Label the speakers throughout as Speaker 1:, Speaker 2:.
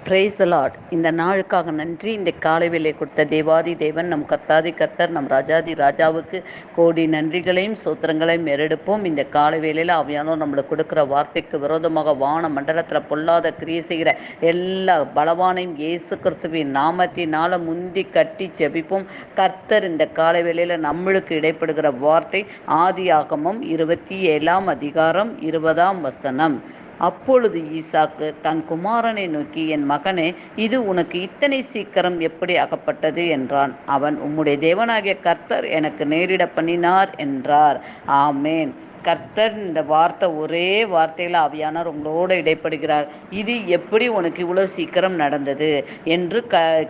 Speaker 1: Praise the Lord. இந்த நாளுக்காக நன்றி. இந்த காலை வேளை கொடுத்த தேவாதி தேவன், நம் கர்த்தாதி கர்த்தர், நம் ராஜாதி ராஜாவுக்கு கோடி நன்றிகளையும் சோத்திரங்களையும் ஏறெடுப்போம். இந்த காலை வேளையில் ஆவியானோர் நம்மளுக்கு கொடுக்குற வார்த்தைக்கு விரோதமாக வான மண்டலத்தில் பொல்லாத கிரியை செய்கிற எல்லா பலவானையும் இயேசு கிறிஸ்துவின் நாமத்தினால முந்தி கட்டி ஜெபிப்போம். கர்த்தர் இந்த காலை வேளையில் நம்மளுக்கு இடைப்படுகிற வார்த்தை ஆதியாகமம் 27 அதிகாரம் 20 அப்பொழுது ஈசாக்கு தன் குமாரனை நோக்கி, என் மகனே, இது உனக்கு இத்தனை சீக்கிரம் எப்படி அகப்பட்டது என்றான். அவன், உம்முடைய தேவனாகிய கர்த்தர் எனக்கு நேரிட பண்ணினார் என்றார். ஆமேன். கர்த்தர் இந்த வார்த்தை ஒரே வார்த்தையில் ஆவியானவர் உங்களோடு இடைப்படுகிறார். இது எப்படி உனக்கு இவ்வளோ சீக்கிரம் நடந்தது என்று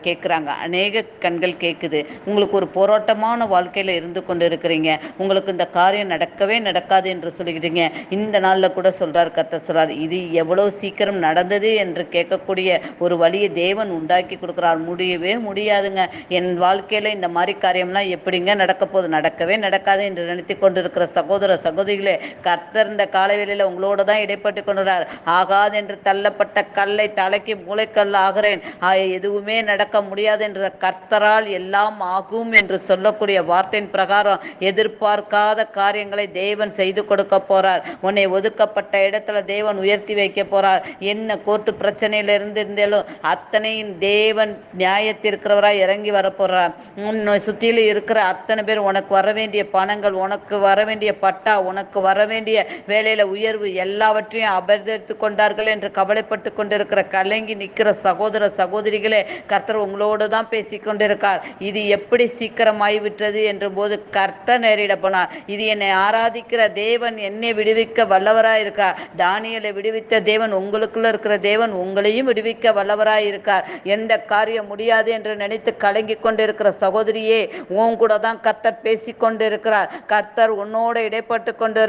Speaker 1: கேட்குறாங்க. அநேக கண்கள் கேட்குது. உங்களுக்கு ஒரு போராட்டமான வாழ்க்கையில் இருந்து கொண்டு இருக்கிறீங்க. உங்களுக்கு இந்த காரியம் நடக்கவே நடக்காது என்று சொல்லிக்கிட்டீங்க. இந்த நாளில் கூட சொல்கிறார், கர்த்தர் சொல்கிறார், இது எவ்வளோ சீக்கிரம் நடந்தது என்று கேட்கக்கூடிய ஒரு வழியை தேவன் உண்டாக்கி கொடுக்குறார். முடியவே முடியாதுங்க. என் வாழ்க்கையில் இந்த மாதிரி காரியம்லாம் எப்படிங்க நடக்க போகுது? நடக்கவே நடக்காது என்று நினைத்து கொண்டிருக்கிற சகோதர சகோதரிகளே, கர்த்தர் இந்த காலவேளையில் உங்களோட தான் இடைப்பட்டு கொண்டார். ஆகாது என்று தள்ளப்பட்ட கல்லை தலைக்கு மூளைக்கல் ஆகிறேன், எதுவுமே நடக்க முடியாது என்ற கர்த்தரால் எல்லாம் ஆகும் என்று சொல்லக்கூடிய வார்த்தையின் பிரகாரம் எதிர்பார்க்காத காரியங்களை தேவன் செய்து கொடுக்க போறார். உன்னை ஒதுக்கப்பட்ட இடத்துல தேவன் உயர்த்தி வைக்க போறார். என்ன கோர்ட்டு பிரச்சனையில இருந்தாலும் அத்தனையும் தேவன் நியாயத்திற்கிறவராய் இறங்கி வரப்போறார். உன்னை சுற்றிலும் இருக்கிற அத்தனை பேர் உனக்கு வர வேண்டிய பணங்கள், உனக்கு வர வேண்டிய பட்டா, உனக்கு வர வேண்டிய வேலையில உயர்வு எல்லாவற்றையும் அபகரித்து கொண்டார்கள் என்று கவலைப்பட்டு கொண்டிருக்கிற கலங்கி நிற்கிற சகோதர சகோதரிகளே, கர்த்தர் உங்களோடு தான் பேசி கொண்டிருக்கார். இது எப்படி சீக்கிரமாய்விட்டது என்ற போது கர்த்தர் நேரிட போனார். இது என்னை ஆராதிக்கிற தேவன் என்னை விடுவிக்க வல்லவராய் இருக்கார். தானியேலை விடுவித்த தேவன் உங்களுக்குள்ள இருக்கிற தேவன் உங்களையும் விடுவிக்க வல்லவராய் இருக்கார். எந்த காரியம் முடியாது என்று நினைத்து கலங்கி கொண்டிருக்கிற சகோதரியே, உன் கூட தான் கர்த்தர் பேசி கொண்டிருக்கிறார். கர்த்தர் உன்னோட இடைப்பட்டு கொண்டிருக்கார்.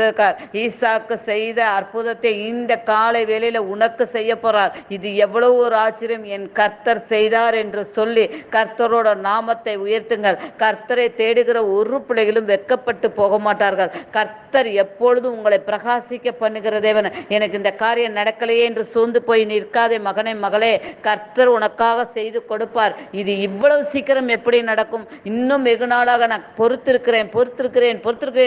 Speaker 1: ஈசாக்கு செய்த அற்புதத்தை இந்த காலை வேளையில உனக்கு செய்ய போறார். இது எவ்வளவு ஒரு ஆச்சரியம்! என் கர்த்தர் செய்தார் என்று சொல்லி கர்த்தரோட நாமத்தை உயர்த்துங்கள். கர்த்தரை தேடுகிற ஒரு பிள்ளைகளும் வெட்கப்பட்டு போக மாட்டார்கள். கர்த்தர் எப்பொழுதும் உங்களை பிரகாசிக்க பண்ணுகிற தேவன். எனக்கு இந்த காரியம் நடக்கலையே என்று சோர்ந்து போய் நிற்காதே மகனே, மகளே. கர்த்தர் உனக்காக செய்து கொடுப்பார். இது இவ்வளவு சீக்கிரம் எப்படி நடக்கும்? இன்னும் வெகு நாளாக நான் பொறுத்திருக்கிறேன்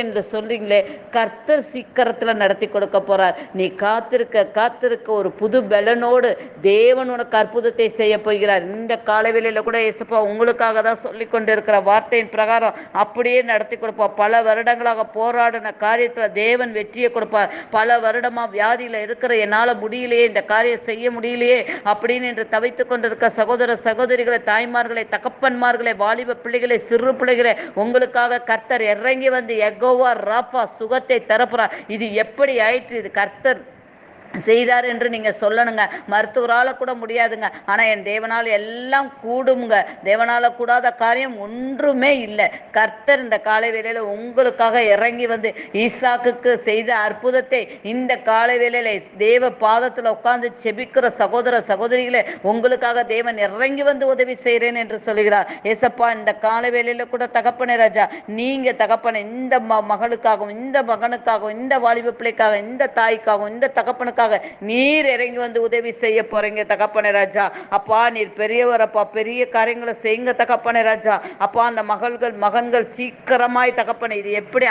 Speaker 1: என்று சொல்றீங்களே, கர்த்தர் சீக்கிரத்தில் நடத்தி கொடுக்க போறார். நீ காத்திருக்க ஒரு புது பலனோடு தேவன் உனக்கு அற்புதத்தை செய்ய போகிறார். இந்த காலவேளையில கூட இயேசுப்பா உங்களுக்காக தான் சொல்லி கொண்டிருக்கிற வார்த்தையின் பிரகாரம் அப்படியே நடத்தி கொடுப்பார். பல வருடங்களாக போராடின காரியத்தில் தேவன் வெற்றியை கொடுப்பார். பல வருடமா வியாதியில இருக்கிற, என்னால முடியலையே, இந்த காரியம் செய்ய முடியலையே அப்படின்னு என்று தவித்துக் கொண்டிருக்க சகோதர சகோதரிகளை, தாய்மார்களை, தகப்பன்மார்களை, வாலிப பிள்ளைகளை, சிறு பிள்ளைகளை, உங்களுக்காக கர்த்தர் இறங்கி வந்து யெகோவா ராஃபா சுகத்தை தரப்புறார். இது எப்படி ஆயிற்று? இது கர்த்தர் செய்தார் என்று நீங்க சொல்லணுங்க. மருத்துவரால கூட முடியாதுங்க, ஆனா என் தேவனால் எல்லாம் கூடுங்க. தேவனால கூடாத காரியம் ஒன்றுமே இல்லை. கர்த்தர் இந்த காலை வேளையில உங்களுக்காக இறங்கி வந்து ஈசாக்குக்கு செய்த அற்புதத்தை இந்த காலை வேளையில தேவ பாதத்துல உட்கார்ந்து செபிக்கிற சகோதர சகோதரிகளே, உங்களுக்காக தேவன் இறங்கி வந்து உதவி செய்கிறேன் என்று சொல்கிறார். ஏசப்பா, இந்த காலை வேளையில கூட தகப்பனே ராஜா, நீங்க தகப்பனை இந்த மகளுக்காகவும், இந்த மகனுக்காகவும், இந்த வாலிப பிள்ளைக்காக, இந்த தாய்க்காகவும், இந்த தகப்பனுக்காக நீர் இறங்கி வந்து உதவி செய்ய போறீங்க தகப்பனே ராஜா. அப்பா, நீர் பெரியவர் அப்பா, பெரிய காரியங்களை செய்யுங்க தகப்பனே ராஜா. அப்பா, அந்த மகன்கள் சீக்கிரமாய் தகப்பனே, இது எப்படி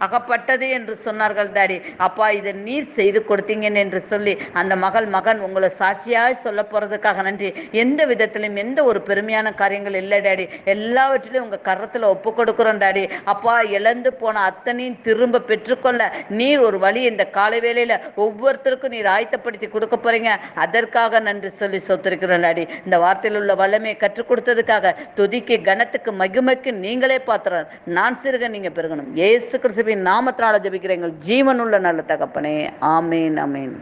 Speaker 1: அகப்பட்டது என்று சொன்னார்கள் டாடி. அப்பா, இதை நீர் செய்து கொடுத்தீங்க என்று சொல்லி அந்த மகன் உங்களை சாட்சியாய் சொல்ல போறதுக்காக நன்றி. எந்த விதத்திலும் எந்த ஒரு பெருமையான காரியங்கள் இல்லை டாடி. எல்லாவற்றிலும் உங்க கரத்துல ஒப்பு கொடுக்கிறோம் டாடி. அப்பா, இழந்து போன அத்தனையும் திரும்ப பெற்றுக்கொள்ள நீர் ஒரு வழி இந்த காலை வேளையில ஒவ்வொருத்தருக்கும் நீர் ஆயத்தப்படுத்தி கொடுக்க போறீங்க. அதற்காக நன்றி சொல்லி சொத்திருக்கிறோம் டாடி. இந்த வார்த்தையில் உள்ள வல்லமையை கற்றுக் கொடுத்ததுக்காக துதிக்கு, கனத்துக்கு, மகிமைக்கு நீங்களே பாத்திரம். நான் சிறுக, நீங்க பெருகணும். இயேசு கிறிஸ்துவின் நாமத்தினால ஜெபிக்கிறேன் எங்கள் ஜீவனுள்ள நல்ல தகப்பனே. ஆமேன், ஆமேன்.